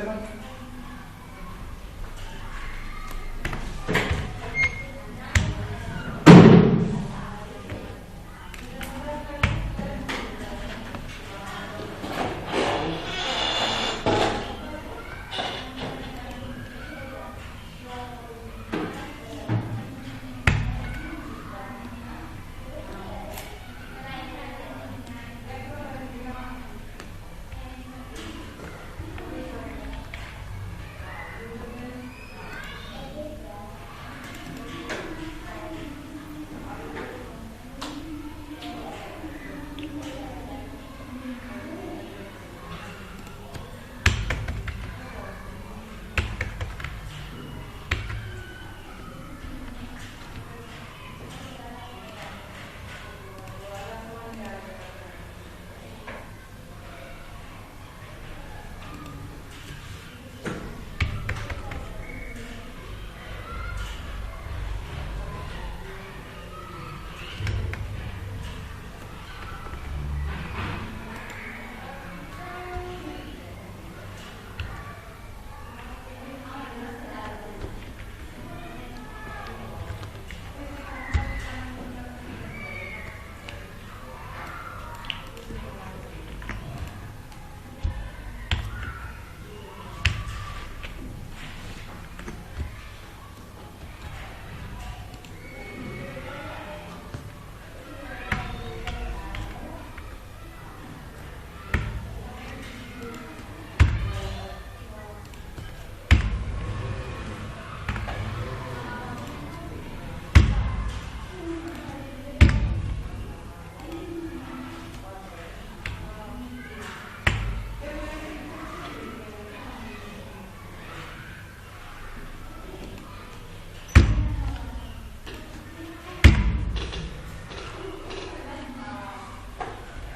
चलो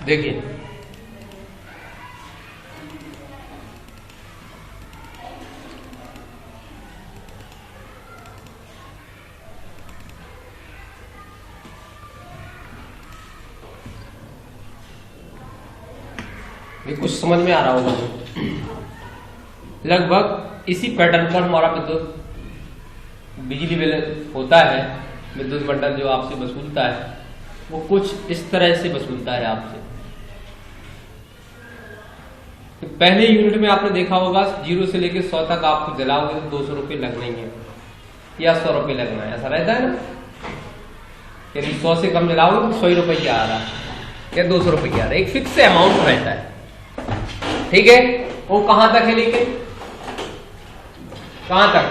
देखिए कुछ समझ में आ रहा होगा। लगभग इसी पैटर्न पर हमारा विद्युत बिजली बिल होता है। विद्युत मंडल जो आपसे वसूलता है वो कुछ इस तरह से वसूलता है आपसे। तो पहले यूनिट में आपने देखा होगा 0 से लेकर 100 तक आपको जलाओगे तो 200 रुपये लगने ही है या 100 रुपये लगना है, ऐसा रहता है ना। यदि 100 से कम जलाओगे तो 100 रुपये की आ रहा है या 200 रुपये की आ रहा है, एक फिक्स अमाउंट रहता है। ठीक है, वो कहां तक है लेकिन कहां तक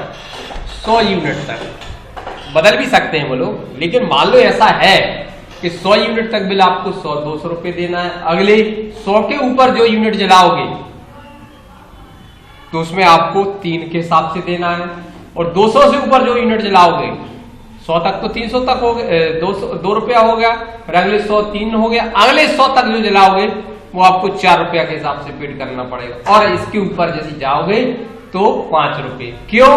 100 यूनिट तक बदल भी सकते हैं वो लोग। लेकिन मान लो ऐसा है कि 100 यूनिट तक बिल आपको 100-200 रुपये देना है। अगले 100 के ऊपर जो यूनिट जलाओगे तो उसमें आपको 3 के हिसाब से देना है, और 200 से ऊपर जो यूनिट जलाओगे 100 तक तो 300 तक हो गया, 2 रुपया हो गया, और अगले 100 3 हो गया। अगले 100 तक जो जलाओगे वो आपको 4 रुपया के हिसाब से पेड करना पड़ेगा, और इसके ऊपर जैसे जाओगे तो 5 रुपये। क्यों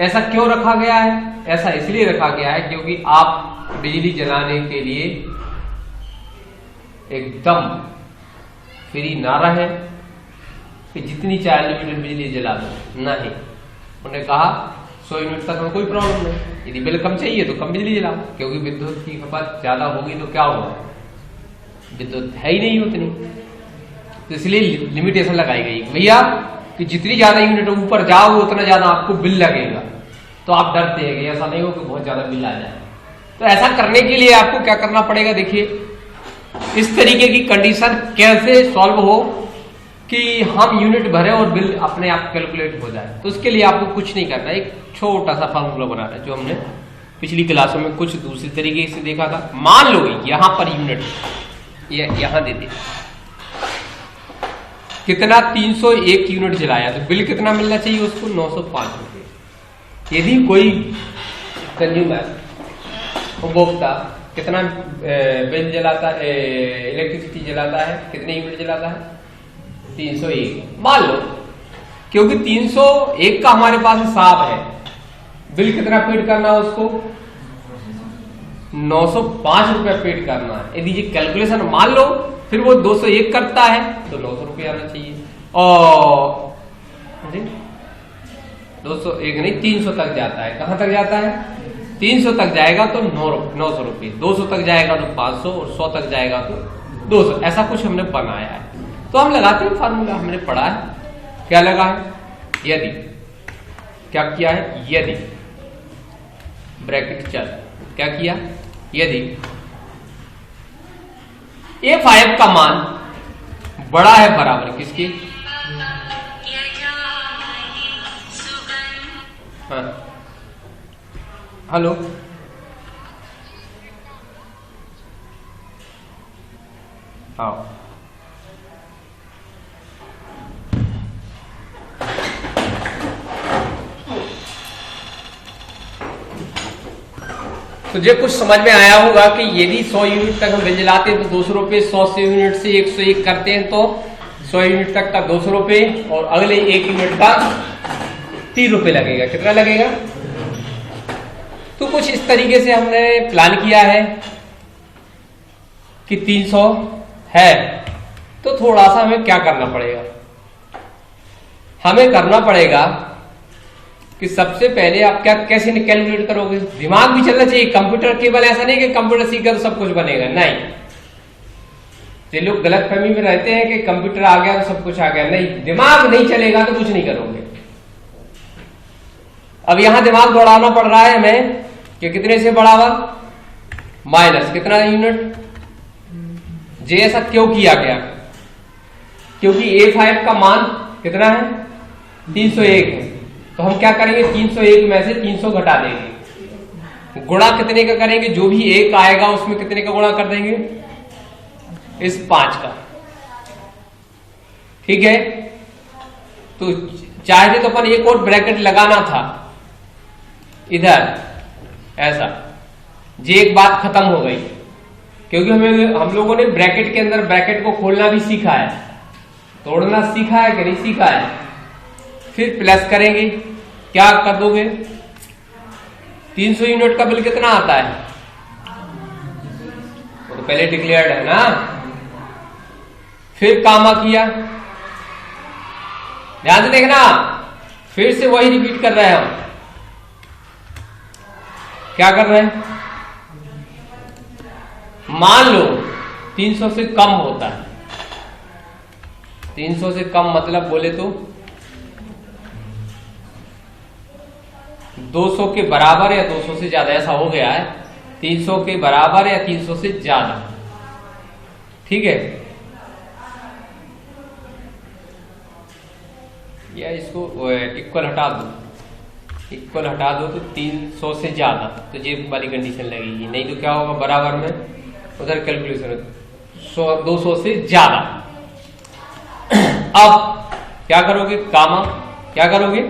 ऐसा क्यों रखा गया है? ऐसा इसलिए रखा गया है क्योंकि आप बिजली जलाने के लिए एकदम फ्री ना रहे कि जितनी चाहे अनलिमिटेड बिजली जला दो, नहीं। उन्होंने कहा 100 यूनिट तक में कोई प्रॉब्लम नहीं, यदि बिल कम चाहिए तो कम बिजली जलाओ, क्योंकि विद्युत की खपत ज्यादा होगी तो क्या होगा, विद्युत है ही नहीं उतनी। तो इसलिए लिमिटेशन लगाई गई भैया कि जितनी ज्यादा यूनिट ऊपर जाओगे उतना ज्यादा आपको बिल लगेगा। तो आप डरते हैं कि ऐसा नहीं हो कि बहुत ज्यादा बिल आ जाए। तो ऐसा करने के लिए आपको क्या करना पड़ेगा, देखिए इस तरीके की कंडीशन कैसे सॉल्व हो कि हम यूनिट भरे और बिल अपने आप कैलकुलेट हो जाए। तो उसके लिए आपको कुछ नहीं करना, एक छोटा सा फॉर्मूला बनाना है जो हमने पिछली क्लासों में कुछ दूसरी तरीके से देखा था। मान लो यहां पर यूनिट यहां दे दे कितना 301 यूनिट जलाया, तो बिल कितना मिलना चाहिए उसको 905 रुपये। यदि कोई कंज्यूमर उपभोक्ता कितना बिल जलाता है, इलेक्ट्रिसिटी जलाता है, कितने यूनिट जलाता है 301 मान लो, क्योंकि 301 का हमारे पास हिसाब है, बिल कितना पेड करना है उसको 905 रुपया पेड करना है। यदि ये कैलकुलेशन मान लो फिर वो 201 करता है तो 900 रुपया आना चाहिए, और अरे 201 नहीं, 300 तक जाता है। कहां तक जाता है? 300 तक जाएगा तो 900 रुपये, 200 तक जाएगा तो 500 और 100 तक जाएगा तो 200। ऐसा कुछ हमने बनाया है। तो हम लगाते हैं फार्मूला, हमने पढ़ा है। क्या लगा है? यदि, क्या किया है? यदि ब्रैकेट चल, क्या किया? यदि A5 का मान बड़ा है बराबर किसके? हाँ, हेलो, हाँ, तुझे कुछ समझ में आया होगा कि यदि 100 यूनिट तक हम बिल जलाते हैं तो 200 रुपये, 100 यूनिट से 101 करते हैं तो 100 यूनिट तक का 200 रुपये और अगले 1 यूनिट का 3 रुपये लगेगा। कितना लगेगा? तो कुछ इस तरीके से हमने प्लान किया है कि 300 है तो थोड़ा सा हमें क्या करना पड़ेगा? हमें करना पड़ेगा कि सबसे पहले आप क्या कैसे कैलकुलेट करोगे? दिमाग भी चलना चाहिए। कंप्यूटर केवल ऐसा नहीं कि कंप्यूटर सीखा तो सब कुछ बनेगा, नहीं। ये लोग गलत फहमी में रहते हैं कि कंप्यूटर आ गया तो सब कुछ आ गया। नहीं, दिमाग नहीं चलेगा तो कुछ नहीं करोगे। अब यहां दिमाग दौड़ाना पड़ रहा है हमें कि कितने से बड़ा हुआ? माइनस कितना यूनिट? जे ऐसा क्यों किया गया? क्योंकि A5 का मान कितना है? 301 है। तो हम क्या करेंगे? 301 में से 300 घटा देंगे। गुणा कितने का करेंगे? जो भी एक आएगा उसमें कितने का गुणा कर देंगे? इस 5 का। ठीक है, तो चाहते तो अपन एक और ब्रैकेट लगाना था इधर ऐसा। ये एक बात खत्म हो गई क्योंकि हम लोगों ने ब्रैकेट के अंदर ब्रैकेट को खोलना भी सीखा है, तोड़ना सीखा है कि नहीं सीखा है। फिर प्लस करेंगे, क्या कर दोगे? 300 यूनिट का बिल कितना आता है? वो तो पहले डिक्लेयर्ड है ना। फिर कामा किया, ध्यान से देखना, फिर से वही रिपीट कर रहे हैं हम। क्या कर रहे हैं? मान लो 300 से कम होता है। 300 से कम मतलब बोले तो 200 के बराबर या 200 से ज्यादा, ऐसा हो गया है। 300 के बराबर या 300 से ज्यादा, ठीक है। या इसको इक्वल हटा दो, इक्वल हटा दो तो 300 से ज्यादा, तो ये वाली कंडीशन लगेगी। नहीं तो क्या होगा? बराबर में उधर कैलकुलेशन 200 से ज्यादा। अब क्या करोगे? कामा, क्या करोगे?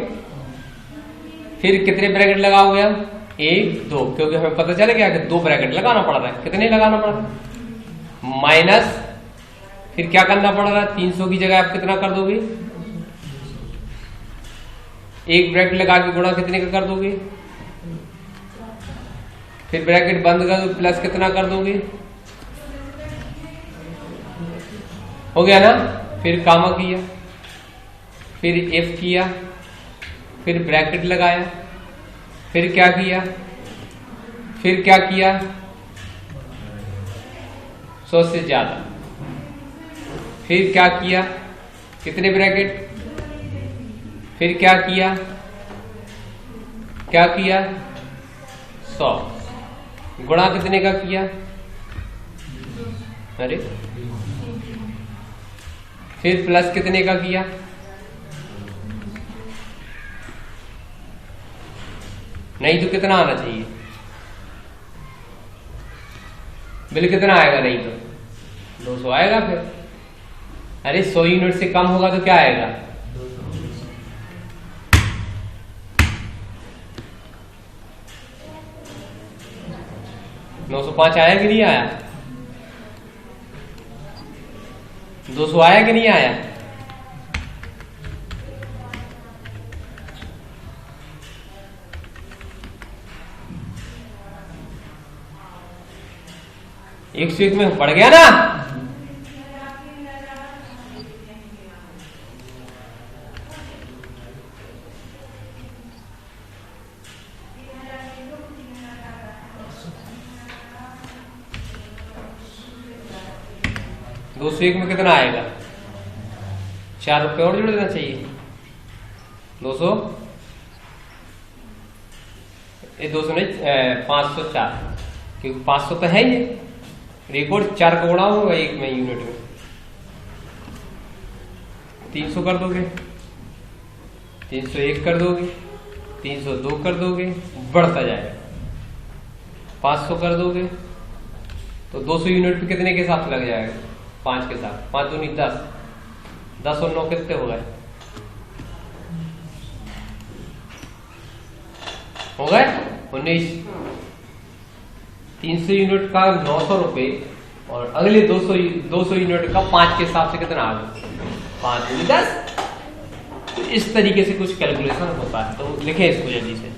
फिर कितने ब्रैकेट लगाओगे हम? 1 2, क्योंकि हमें पता चल गया कि 2 ब्रैकेट लगाना पड़ रहा है। कितने लगाना पड़ रहा है? माइनस, फिर क्या करना पड़ रहा है? 300 की जगह आप कितना कर दोगे? 1 ब्रैकेट लगा के गुणा कितने का कर दोगे? फिर ब्रैकेट बंद कर दो, प्लस कितना कर दोगे? हो गया ना। फिर कामा किया, फिर एफ किया, फिर ब्रैकेट लगाया, फिर क्या किया? फिर क्या किया? 100 से ज्यादा। फिर क्या किया? कितने ब्रैकेट? फिर क्या किया? क्या किया? 100 गुणा कितने का किया? अरे, फिर प्लस कितने का किया? नहीं तो कितना आना चाहिए? बिल कितना आएगा? नहीं तो 200 आएगा। फिर अरे 100 यूनिट से कम होगा तो क्या आएगा? 905 आया कि नहीं आया? 200 आया कि नहीं आया? एक से एक में पड़ गया ना। 201 में कितना आएगा, 4 रुपए और जोड़ देना चाहिए। 200 ये 200 नहीं 504, क्योंकि 500 तो है ही, रिकॉर्ड 4 का गुणा होगा 1 में यूनिट में। 300 कर दोगे, 301 कर दोगे, 302 कर दोगे, बढ़ता जाएगा। 500 कर दोगे तो 200 यूनिट पे कितने के हिसाब से लग जाएगा, 5 के साथ, 5 दूनी 10, 10 और 9 कितने हो गए, हो गए 19। 300 यूनिट का 900 रुपए और अगले 200 यूनिट का 5 के हिसाब से कितना आ गया, 5 दूनी 10। तो इस तरीके से कुछ कैलकुलेशन होता है, तो लिखें इसको जल्दी से।